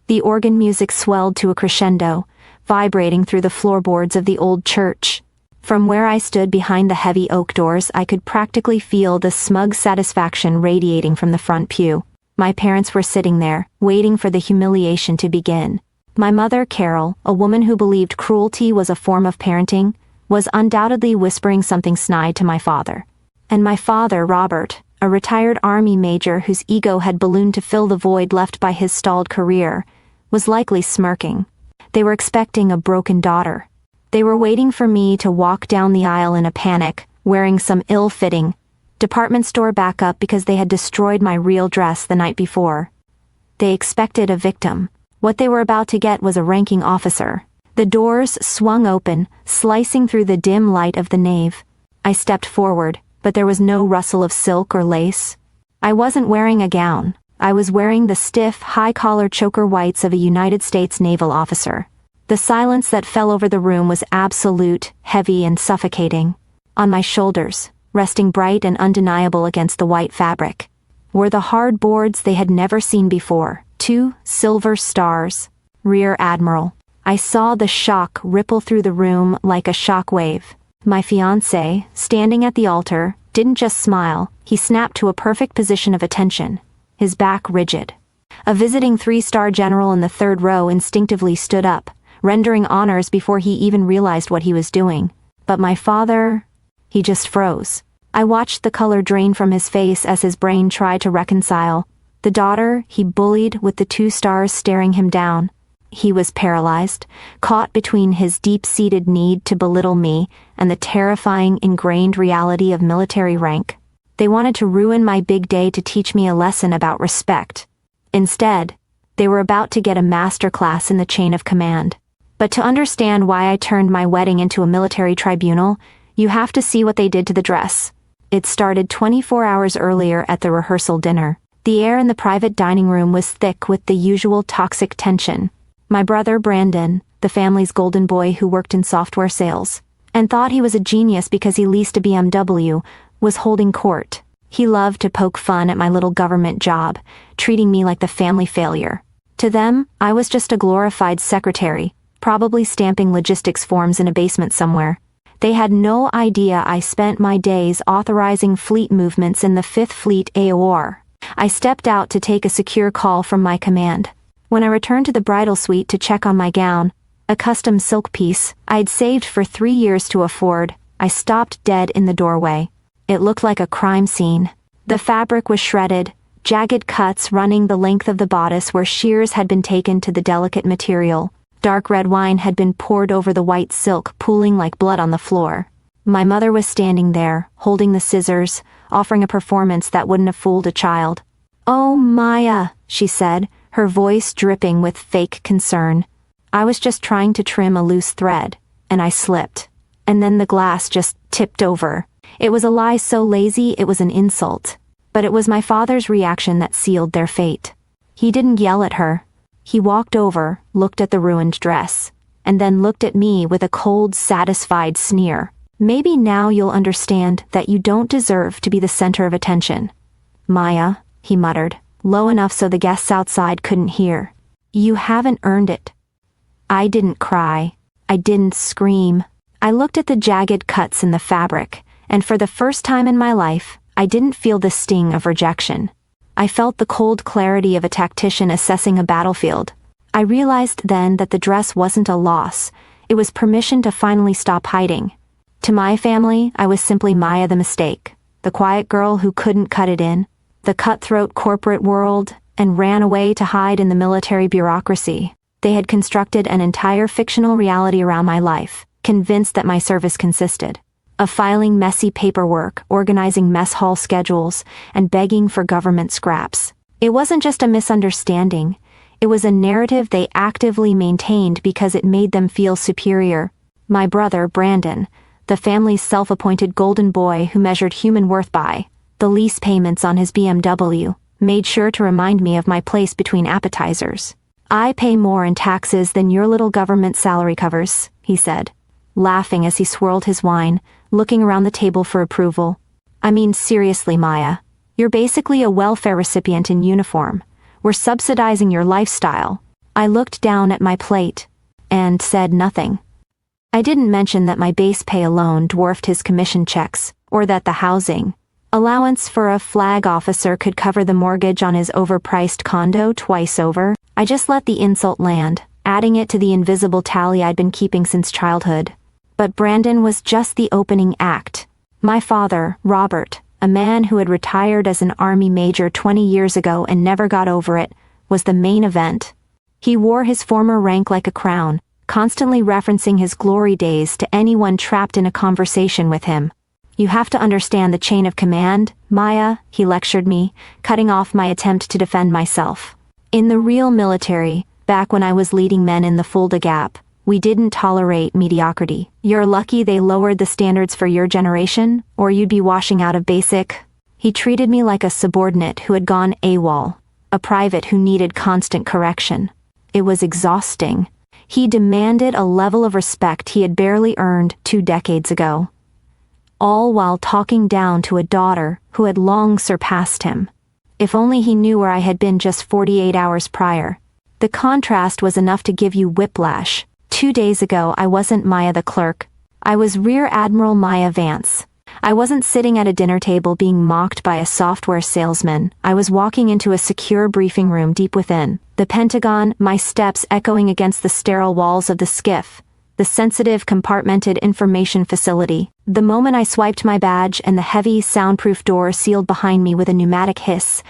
The organ music swelled to a crescendo, vibrating through the floorboards of the old church. From where I stood behind the heavy oak doors, I could practically feel the smug satisfaction radiating from the front pew. My parents were sitting there, waiting for the humiliation to begin. My mother, Carol, a woman who believed cruelty was a form of parenting, was undoubtedly whispering something snide to my father. And my father, Robert, a retired Army major whose ego had ballooned to fill the void left by his stalled career, was likely smirking. They were expecting a broken daughter. They were waiting for me to walk down the aisle in a panic, wearing some ill-fitting department store backup because they had destroyed my real dress the night before. They expected a victim. What they were about to get was a ranking officer. The doors swung open, slicing through the dim light of the nave. I stepped forward, but there was no rustle of silk or lace. I wasn't wearing a gown. I was wearing the stiff, high-collar choker whites of a United States naval officer. The silence that fell over the room was absolute, heavy and suffocating. On my shoulders, resting bright and undeniable against the white fabric, were the hard boards they had never seen before, 2 silver stars. Rear Admiral. I saw the shock ripple through the room like a shock wave. My fiancé, standing at the altar, didn't just smile, he snapped to a perfect position of attention, his back rigid. A visiting 3-star general in the 3rd row instinctively stood up, rendering honors before he even realized what he was doing. But my father, he just froze. I watched the color drain from his face as his brain tried to reconcile. The daughter he bullied with the 2 stars staring him down. He was paralyzed, caught between his deep-seated need to belittle me and the terrifying ingrained reality of military rank. They wanted to ruin my big day to teach me a lesson about respect. Instead, they were about to get a master class in the chain of command. But to understand why I turned my wedding into a military tribunal, you have to see what they did to the dress. It started 24 hours earlier at the rehearsal dinner. The air in the private dining room was thick with the usual toxic tension. My brother Brandon, the family's golden boy who worked in software sales, and thought he was a genius because he leased a BMW, was holding court. He loved to poke fun at my little government job, treating me like the family failure. To them, I was just a glorified secretary, probably stamping logistics forms in a basement somewhere. They had no idea I spent my days authorizing fleet movements in the 5th Fleet AOR. I stepped out to take a secure call from my command. When I returned to the bridal suite to check on my gown, a custom silk piece I'd saved for 3 years to afford, I stopped dead in the doorway. It looked like a crime scene. The fabric was shredded, jagged cuts running the length of the bodice where shears had been taken to the delicate material. Dark red wine had been poured over the white silk, pooling like blood on the floor. My mother was standing there, holding the scissors, offering a performance that wouldn't have fooled a child. "Oh, Maya," she said, her voice dripping with fake concern. I was just trying to trim a loose thread, and I slipped. And then the glass just tipped over. It was a lie so lazy it was an insult. But it was my father's reaction that sealed their fate. He didn't yell at her. He walked over, looked at the ruined dress, and then looked at me with a cold, satisfied sneer. "Maybe now you'll understand that you don't deserve to be the center of attention. Maya," he muttered, low enough so the guests outside couldn't hear. "You haven't earned it." I didn't cry. I didn't scream. I looked at the jagged cuts in the fabric, and for the first time in my life, I didn't feel the sting of rejection. I felt the cold clarity of a tactician assessing a battlefield. I realized then that the dress wasn't a loss. It was permission to finally stop hiding. To my family, I was simply Maya the mistake, the quiet girl who couldn't cut it in, the cutthroat corporate world, and ran away to hide in the military bureaucracy. They had constructed an entire fictional reality around my life, convinced that my service consisted of filing messy paperwork, organizing mess hall schedules, and begging for government scraps. It wasn't just a misunderstanding. It was a narrative they actively maintained because it made them feel superior. My brother, Brandon, the family's self-appointed golden boy who measured human worth by the lease payments on his BMW, made sure to remind me of my place between appetizers. "I pay more in taxes than your little government salary covers," he said, laughing as he swirled his wine, looking around the table for approval. "I mean, seriously, Maya. You're basically a welfare recipient in uniform. We're subsidizing your lifestyle." I looked down at my plate and said nothing. I didn't mention that my base pay alone dwarfed his commission checks, or that the housing allowance for a flag officer could cover the mortgage on his overpriced condo twice over. I just let the insult land, adding it to the invisible tally I'd been keeping since childhood. But Brandon was just the opening act. My father, Robert, a man who had retired as an army major 20 years ago and never got over it, was the main event. He wore his former rank like a crown, constantly referencing his glory days to anyone trapped in a conversation with him. "You have to understand the chain of command, Maya," he lectured me, cutting off my attempt to defend myself. "In the real military, back when I was leading men in the Fulda Gap, we didn't tolerate mediocrity. You're lucky they lowered the standards for your generation, or you'd be washing out of basic." He treated me like a subordinate who had gone AWOL, a private who needed constant correction. It was exhausting. He demanded a level of respect he had barely earned 2 decades ago, all while talking down to a daughter who had long surpassed him. If only he knew where I had been just 48 hours prior. The contrast was enough to give you whiplash. 2 days ago I wasn't Maya the clerk. I was Rear Admiral Maya Vance. I wasn't sitting at a dinner table being mocked by a software salesman. I was walking into a secure briefing room deep within the Pentagon, my steps echoing against the sterile walls of the skiff, the sensitive compartmented information facility. The moment I swiped my badge and the heavy, soundproof door sealed behind me with a pneumatic hiss,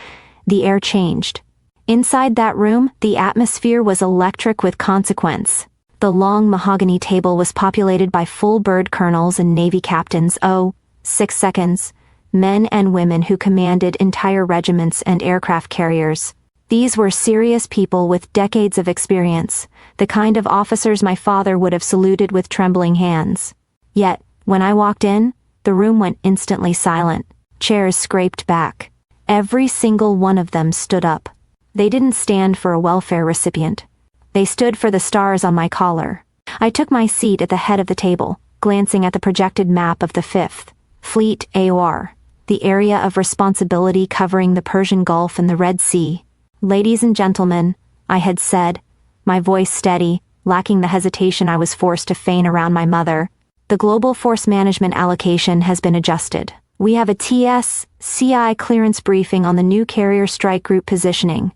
the air changed. Inside that room, the atmosphere was electric with consequence. The long mahogany table was populated by full bird colonels and Navy captains, 6 seconds, men and women who commanded entire regiments and aircraft carriers. These were serious people with decades of experience, the kind of officers my father would have saluted with trembling hands. Yet, when I walked in, the room went instantly silent. Chairs scraped back. Every single one of them stood up. They didn't stand for a welfare recipient. They stood for the stars on my collar. I took my seat at the head of the table, glancing at the projected map of the 5th Fleet AOR, the area of responsibility covering the Persian Gulf and the Red Sea. "Ladies and gentlemen," I had said, my voice steady, lacking the hesitation I was forced to feign around my mother, "the Global Force Management allocation has been adjusted. We have a TS/CI clearance briefing on the new carrier strike group positioning.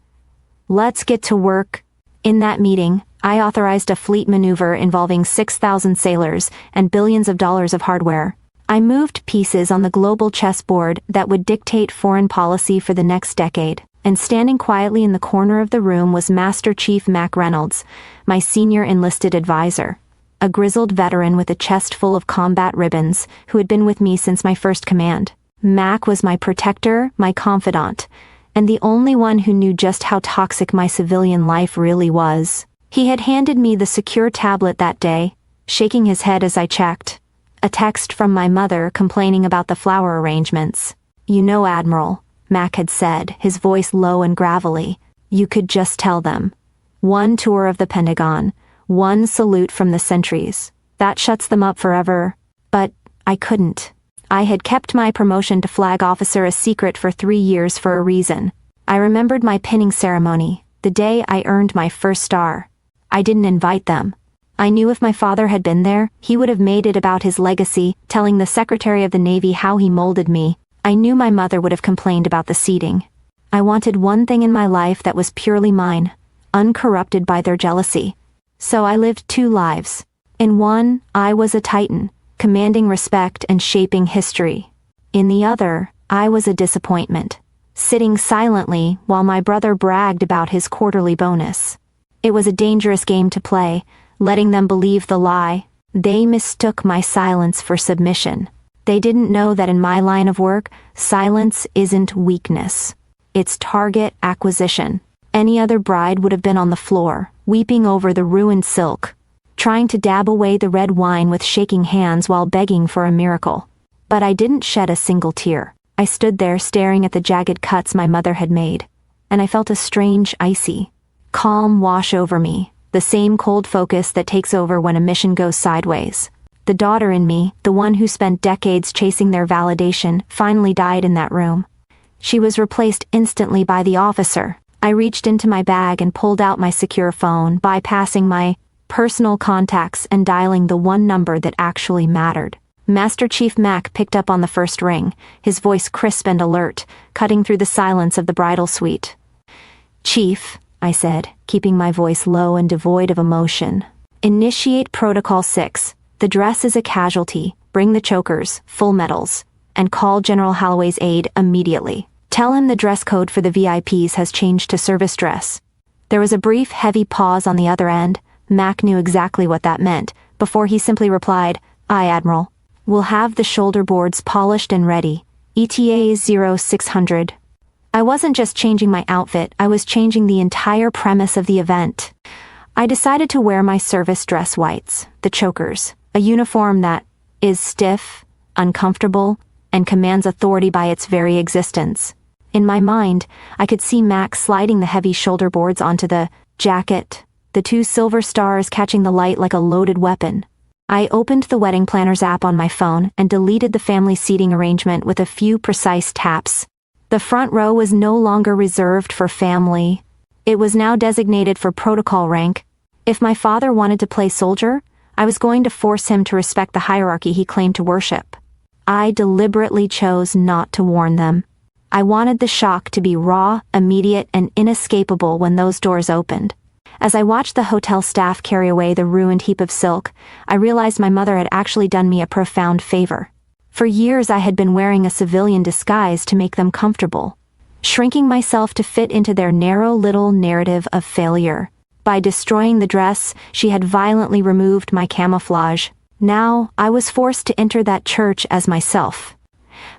Let's get to work." In that meeting, I authorized a fleet maneuver involving 6,000 sailors and billions of dollars of hardware. I moved pieces on the global chessboard that would dictate foreign policy for the next decade. And standing quietly in the corner of the room was Master Chief Mac Reynolds, my senior enlisted advisor, a grizzled veteran with a chest full of combat ribbons who had been with me since my first command. Mac was my protector, my confidant, and the only one who knew just how toxic my civilian life really was. He had handed me the secure tablet that day, shaking his head as I checked. A text from my mother complaining about the flower arrangements. "You know, Admiral," Mac had said, his voice low and gravelly, "you could just tell them. One tour of the Pentagon, one salute from the sentries. That shuts them up forever." But I couldn't. I had kept my promotion to flag officer a secret for 3 years for a reason. I remembered my pinning ceremony, the day I earned my first star. I didn't invite them. I knew if my father had been there, he would have made it about his legacy, telling the Secretary of the Navy how he molded me. I knew my mother would have complained about the seating. I wanted one thing in my life that was purely mine, uncorrupted by their jealousy. So I lived 2 lives. In one, I was a titan, commanding respect and shaping history. In the other, I was a disappointment, sitting silently while my brother bragged about his quarterly bonus. It was a dangerous game to play, letting them believe the lie. They mistook my silence for submission. They didn't know that in my line of work, silence isn't weakness. It's target acquisition. Any other bride would have been on the floor, weeping over the ruined silk, trying to dab away the red wine with shaking hands while begging for a miracle. But I didn't shed a single tear. I stood there staring at the jagged cuts my mother had made, and I felt a strange, icy calm wash over me, the same cold focus that takes over when a mission goes sideways. The daughter in me, the one who spent decades chasing their validation, finally died in that room. She was replaced instantly by the officer, I reached into my bag and pulled out my secure phone, bypassing my personal contacts and dialing the one number that actually mattered. Master Chief Mac picked up on the first ring, his voice crisp and alert, cutting through the silence of the bridal suite. "Chief," I said, keeping my voice low and devoid of emotion. "Initiate Protocol 6. The dress is a casualty. Bring the chokers, full medals, and call General Holloway's aide immediately. Tell him the dress code for the VIPs has changed to service dress." There was a brief, heavy pause on the other end. Mac knew exactly what that meant, before he simply replied, "Aye, Admiral. We'll have the shoulder boards polished and ready. ETA 0600. I wasn't just changing my outfit, I was changing the entire premise of the event. I decided to wear my service dress whites, the chokers, a uniform that is stiff, uncomfortable, and commands authority by its very existence. In my mind, I could see Mac sliding the heavy shoulder boards onto the jacket, the two silver stars catching the light like a loaded weapon. I opened the wedding planner's app on my phone and deleted the family seating arrangement with a few precise taps. The front row was no longer reserved for family. It was now designated for protocol rank. If my father wanted to play soldier, I was going to force him to respect the hierarchy he claimed to worship. I deliberately chose not to warn them. I wanted the shock to be raw, immediate, and inescapable when those doors opened. As I watched the hotel staff carry away the ruined heap of silk, I realized my mother had actually done me a profound favor. For years I had been wearing a civilian disguise to make them comfortable, shrinking myself to fit into their narrow little narrative of failure. By destroying the dress, she had violently removed my camouflage. Now, I was forced to enter that church as myself.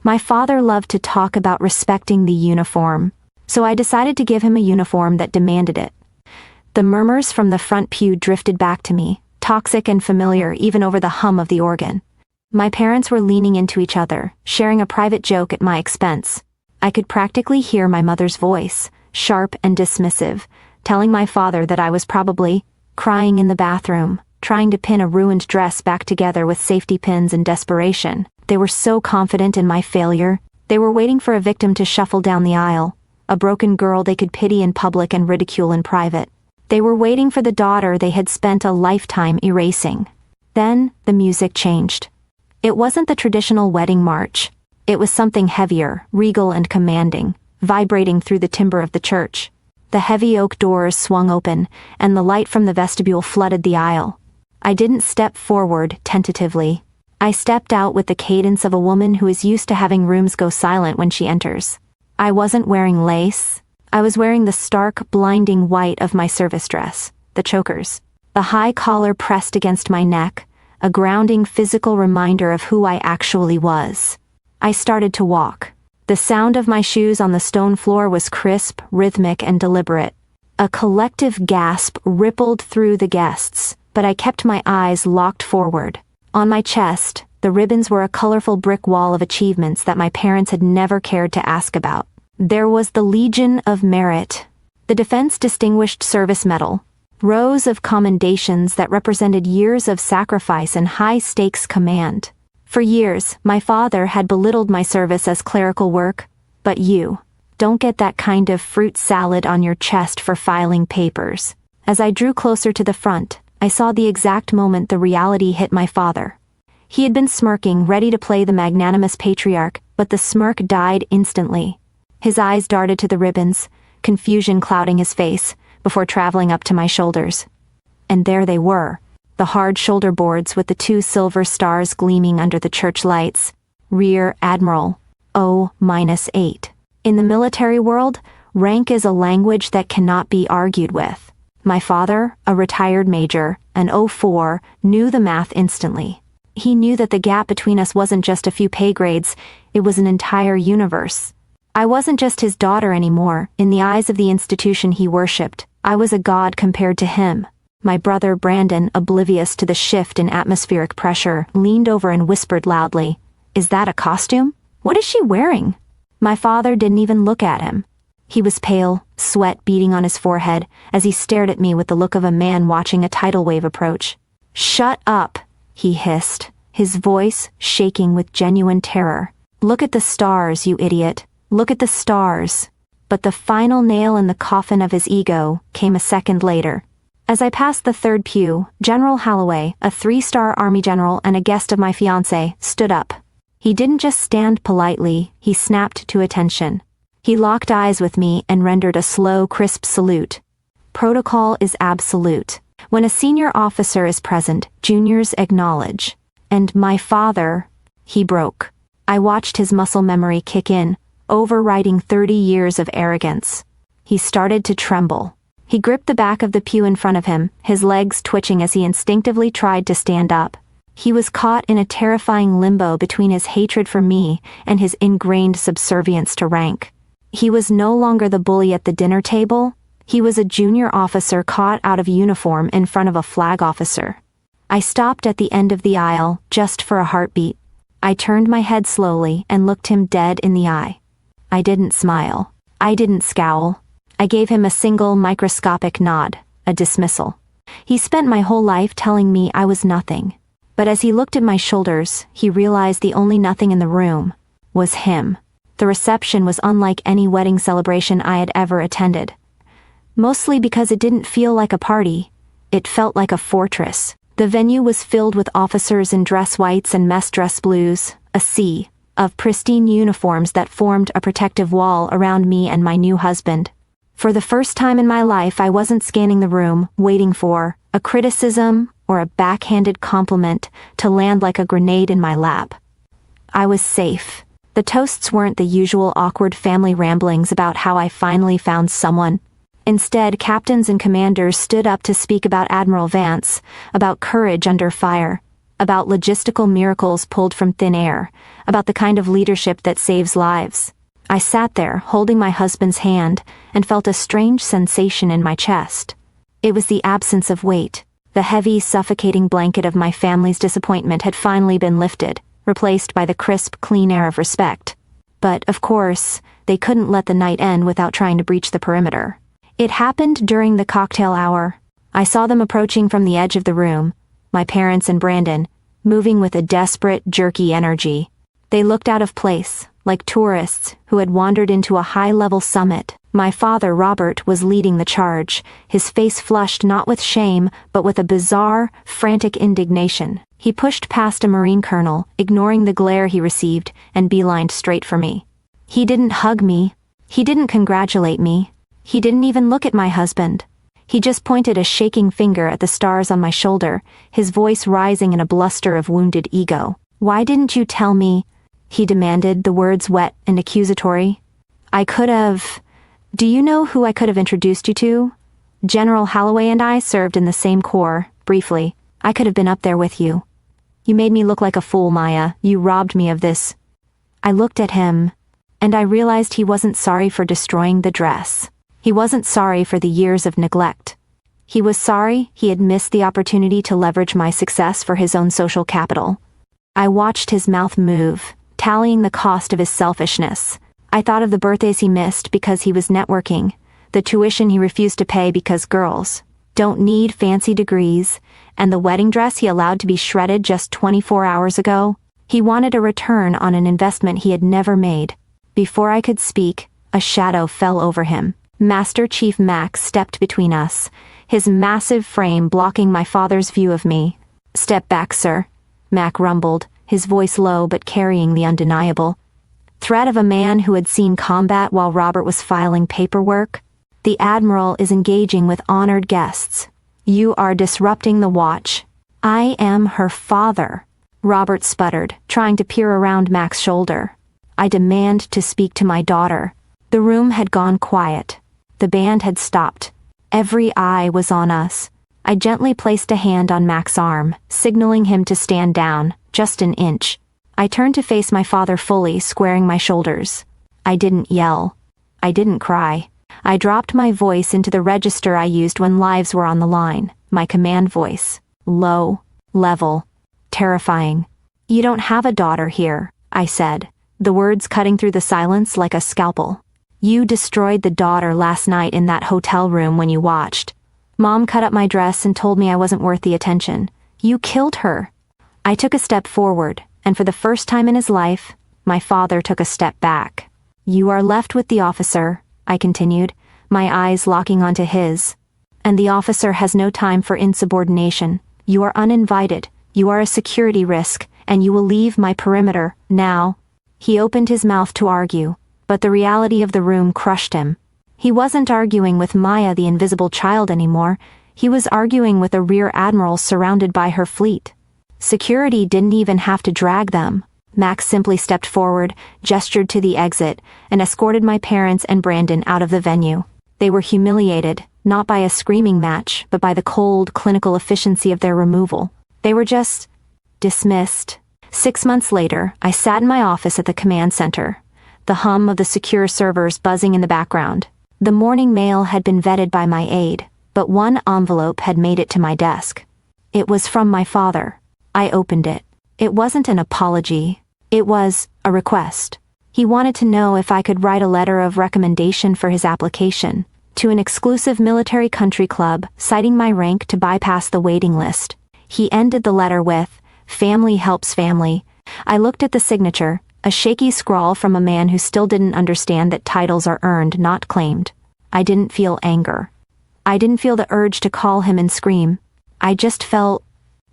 My father loved to talk about respecting the uniform, so I decided to give him a uniform that demanded it. The murmurs from the front pew drifted back to me, toxic and familiar even over the hum of the organ. My parents were leaning into each other, sharing a private joke at my expense. I could practically hear my mother's voice, sharp and dismissive, telling my father that I was probably crying in the bathroom, trying to pin a ruined dress back together with safety pins in desperation. They were so confident in my failure. They were waiting for a victim to shuffle down the aisle, a broken girl they could pity in public and ridicule in private. They were waiting for the daughter they had spent a lifetime erasing. Then, the music changed. It wasn't the traditional wedding march. It was something heavier, regal and commanding, vibrating through the timber of the church. The heavy oak doors swung open, and the light from the vestibule flooded the aisle. I didn't step forward tentatively. I stepped out with the cadence of a woman who is used to having rooms go silent when she enters. I wasn't wearing lace. I was wearing the stark, blinding white of my service dress, the chokers. The high collar pressed against my neck, a grounding physical reminder of who I actually was. I started to walk. The sound of my shoes on the stone floor was crisp, rhythmic, and deliberate. A collective gasp rippled through the guests, but I kept my eyes locked forward. On my chest, the ribbons were a colorful brick wall of achievements that my parents had never cared to ask about. There was the Legion of Merit, the Defense Distinguished Service Medal, rows of commendations that represented years of sacrifice and high-stakes command. For years, my father had belittled my service as clerical work, but you don't get that kind of fruit salad on your chest for filing papers. As I drew closer to the front, I saw the exact moment the reality hit my father. He had been smirking, ready to play the magnanimous patriarch, but the smirk died instantly. His eyes darted to the ribbons, confusion clouding his face, before traveling up to my shoulders. And there they were, the hard shoulder boards with the two silver stars gleaming under the church lights. Rear Admiral, O-8. In the military world, rank is a language that cannot be argued with. My father, a retired major, an 04, knew the math instantly. He knew that the gap between us wasn't just a few pay grades, it was an entire universe. I wasn't just his daughter anymore. In the eyes of the institution he worshipped, I was a god compared to him. My brother Brandon, oblivious to the shift in atmospheric pressure, leaned over and whispered loudly, "Is that a costume? What is she wearing?" My father didn't even look at him. He was pale, sweat beading on his forehead, as he stared at me with the look of a man watching a tidal wave approach. "Shut up," he hissed, his voice shaking with genuine terror. "Look at the stars, you idiot. Look at the stars." But the final nail in the coffin of his ego came a second later. As I passed the third pew, General Holloway, a 3-star Army general and a guest of my fiancé, stood up. He didn't just stand politely, he snapped to attention. He locked eyes with me and rendered a slow, crisp salute. Protocol is absolute. When a senior officer is present, juniors acknowledge. And my father, he broke. I watched his muscle memory kick in, overriding 30 years of arrogance. He started to tremble. He gripped the back of the pew in front of him, his legs twitching as he instinctively tried to stand up. He was caught in a terrifying limbo between his hatred for me and his ingrained subservience to rank. He was no longer the bully at the dinner table. He was a junior officer caught out of uniform in front of a flag officer. I stopped at the end of the aisle, just for a heartbeat. I turned my head slowly and looked him dead in the eye. I didn't smile. I didn't scowl. I gave him a single microscopic nod, a dismissal. He spent my whole life telling me I was nothing. But as he looked at my shoulders, he realized the only nothing in the room was him. The reception was unlike any wedding celebration I had ever attended. Mostly because it didn't feel like a party. It felt like a fortress. The venue was filled with officers in dress whites and mess dress blues, a sea of pristine uniforms that formed a protective wall around me and my new husband. For the first time in my life, I wasn't scanning the room, waiting for a criticism or a backhanded compliment to land like a grenade in my lap. I was safe. The toasts weren't the usual awkward family ramblings about how I finally found someone. Instead, captains and commanders stood up to speak about Admiral Vance, about courage under fire, about logistical miracles pulled from thin air, about the kind of leadership that saves lives. I sat there, holding my husband's hand, and felt a strange sensation in my chest. It was the absence of weight. The heavy, suffocating blanket of my family's disappointment had finally been lifted, replaced by the crisp, clean air of respect. But, of course, they couldn't let the night end without trying to breach the perimeter. It happened during the cocktail hour. I saw them approaching from the edge of the room, my parents and Brandon, moving with a desperate, jerky energy. They looked out of place, like tourists who had wandered into a high-level summit. My father, Robert, was leading the charge, his face flushed not with shame, but with a bizarre, frantic indignation. He pushed past a Marine colonel, ignoring the glare he received, and beelined straight for me. He didn't hug me. He didn't congratulate me. He didn't even look at my husband. He just pointed a shaking finger at the stars on my shoulder, his voice rising in a bluster of wounded ego. "Why didn't you tell me?" he demanded, the words wet and accusatory. "I could have... Do you know who I could have introduced you to? General Holloway and I served in the same corps, briefly. I could have been up there with you. You made me look like a fool, Maya. You robbed me of this." I looked at him, and I realized he wasn't sorry for destroying the dress. He wasn't sorry for the years of neglect. He was sorry he had missed the opportunity to leverage my success for his own social capital. I watched his mouth move, tallying the cost of his selfishness. I thought of the birthdays he missed because he was networking, the tuition he refused to pay because girls don't need fancy degrees, and the wedding dress he allowed to be shredded just 24 hours ago. He wanted a return on an investment he had never made. Before I could speak, a shadow fell over him. Master Chief Max stepped between us, his massive frame blocking my father's view of me. "Step back, sir," Mac rumbled, his voice low but carrying the undeniable threat of a man who had seen combat while Robert was filing paperwork. "The Admiral is engaging with honored guests. You are disrupting the watch." "I am her father," Robert sputtered, trying to peer around Mac's shoulder. "I demand to speak to my daughter." The room had gone quiet. The band had stopped. Every eye was on us. I gently placed a hand on Mac's arm, signaling him to stand down, just an inch. I turned to face my father fully, squaring my shoulders. I didn't yell. I didn't cry. I dropped my voice into the register I used when lives were on the line, my command voice. Low, level, terrifying. "You don't have a daughter here," I said, the words cutting through the silence like a scalpel. "You destroyed the daughter last night in that hotel room when you watched. Mom cut up my dress and told me I wasn't worth the attention. You killed her." I took a step forward, and for the first time in his life, my father took a step back. "You are left with the officer," I continued, my eyes locking onto his. And the officer has no time for insubordination. You are uninvited, you are a security risk, and you will leave my perimeter, now. He opened his mouth to argue, but the reality of the room crushed him. He wasn't arguing with Maya the invisible child anymore, he was arguing with a rear admiral surrounded by her fleet. Security didn't even have to drag them. Max simply stepped forward, gestured to the exit, and escorted my parents and Brandon out of the venue. They were humiliated, not by a screaming match, but by the cold, clinical efficiency of their removal. They were just dismissed. 6 months later, I sat in my office at the command center, the hum of the secure servers buzzing in the background. The morning mail had been vetted by my aide, but one envelope had made it to my desk. It was from my father. I opened it. It wasn't an apology. It was a request. He wanted to know if I could write a letter of recommendation for his application to an exclusive military country club, citing my rank to bypass the waiting list. He ended the letter with, "Family helps family." I looked at the signature, a shaky scrawl from a man who still didn't understand that titles are earned, not claimed. I didn't feel anger. I didn't feel the urge to call him and scream. I just felt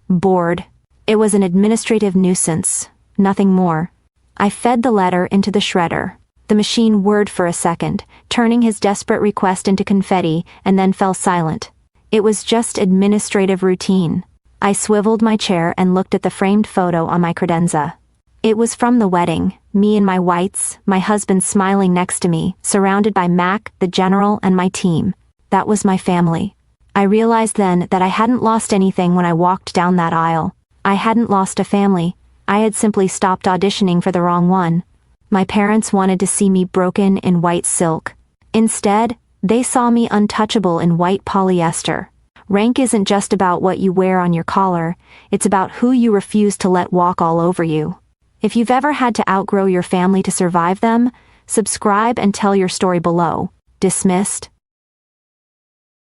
bored. It was an administrative nuisance, nothing more. I fed the letter into the shredder. The machine whirred for a second, turning his desperate request into confetti, and then fell silent. It was just administrative routine. I swiveled my chair and looked at the framed photo on my credenza. It was from the wedding, me in my whites, my husband smiling next to me, surrounded by Mac, the general, and my team. That was my family. I realized then that I hadn't lost anything when I walked down that aisle. I hadn't lost a family. I had simply stopped auditioning for the wrong one. My parents wanted to see me broken in white silk. Instead, they saw me untouchable in white polyester. Rank isn't just about what you wear on your collar, it's about who you refuse to let walk all over you. If you've ever had to outgrow your family to survive them, subscribe and tell your story below. Dismissed.